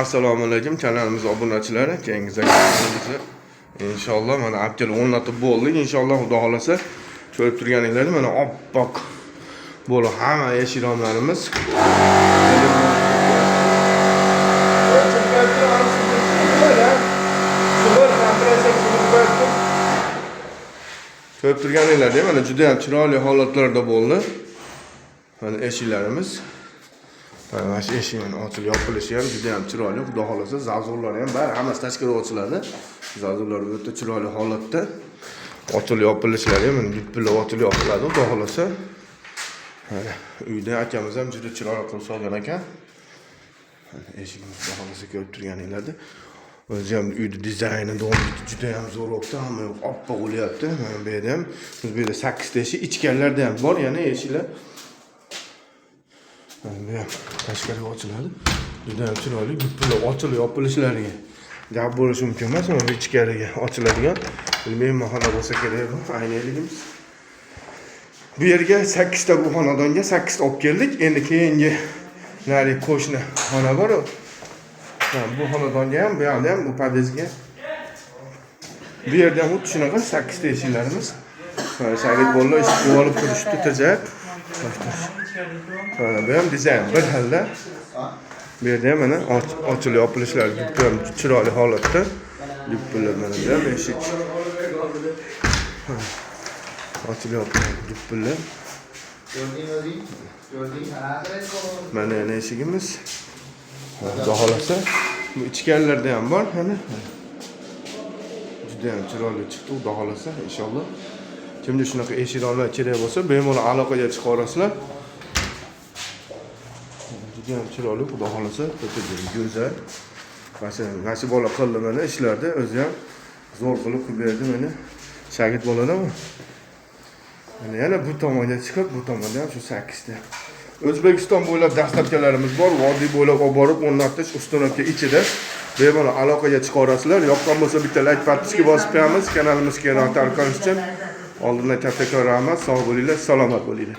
Assalomu alaykum kanalimiz obunachilari, keyingi zakomizni inshaalloh mana aptel o'rnatib bo'ldik. Inshaalloh Xudo xolasa ko'rib turganingizdek mana oppoq bo'lib hamma eshiromlarimiz ko'rib turganingizdek mana juda ham chiroyli holatlarda bo'ldi. Mana eshiklarimiz mana shu eshikning ochilib yopilishi ham juda ham chiroyli. Xudo xolasa zazurlar ham bari hammasi tashkilga ochiladi. Zazurlar o'ta chiroyli holatda ochilib yopilishlari ham mana bitta ochilib yopiladi. Xudo xolasa mana uyda akamiz ham juda chiroyli qilib solgan ekan. Eshikni xudo xolasa ko'rib turganingizdek o'zi ham uyda dizayni juda ham zo'r bo'libdi. Hamma oppoq bo'lyapti. Mana bu yerda ham biz bu yerda 8 ta eshik, ichkarilarda ham bor, yana eshiklar bu ham tashqariga ochiladi. Juda ham chiroyli, butunlay ochilib yopilishlariga gap bo'lishi mumkin emas. Mana bu ichkariga ochiladigan bilmayman xona bo'lsa kerak bu aynayligimiz. Bu yerga 8 ta bu xonadonga 8 ta olib keldik. Endi keyingi nari qo'shni xona bor. Bu xonadonga ham, bu yerda ham, bu podyezdga. Bu yerda ham shunaqa 8 ta eshiklarimiz. Shagit bolalar eshikni olib kirishdi tezak. Bu ham dizayn bir xilda. Bu yerda ham mana ochilib yopilishlari juda ham chiroyli holatda. Duplar mana bu ham eshik. Ochilib yopilgan duplar. Mana yana eshigimiz. Xudo xolasa bu ichkarilarda ham bor, mana. Juda ham chiroyli chiqdi, xudo xolasa inshaalloh. Kimda shunaqa eshiklar kerak bo'lsa, bemalol aloqaga chiqarasizlar. Juda ham chiroyli, xudo xolasa, o'ta go'zal. Mana bola qildi mana ishlarda, o'zi ham zo'r qilib berdi mana. Shagit bolalarmi? Mana yana bu tomonga chiqib, bu tomonda ham shu 8 ta. O'zbekiston bo'ylab dastlabkalarimiz bor, vodiy bo'ylab olib borib o'rnatish ustunovka ichida bemalol aloqaga chiqarasizlar. Yoqqan bo'lsa bitta like podpiska bosib qo'yamiz. Kanalimizga tarqalish uchun oldindan kattakon rahmat. Sog' bo'linglar, salomat bo'linglar.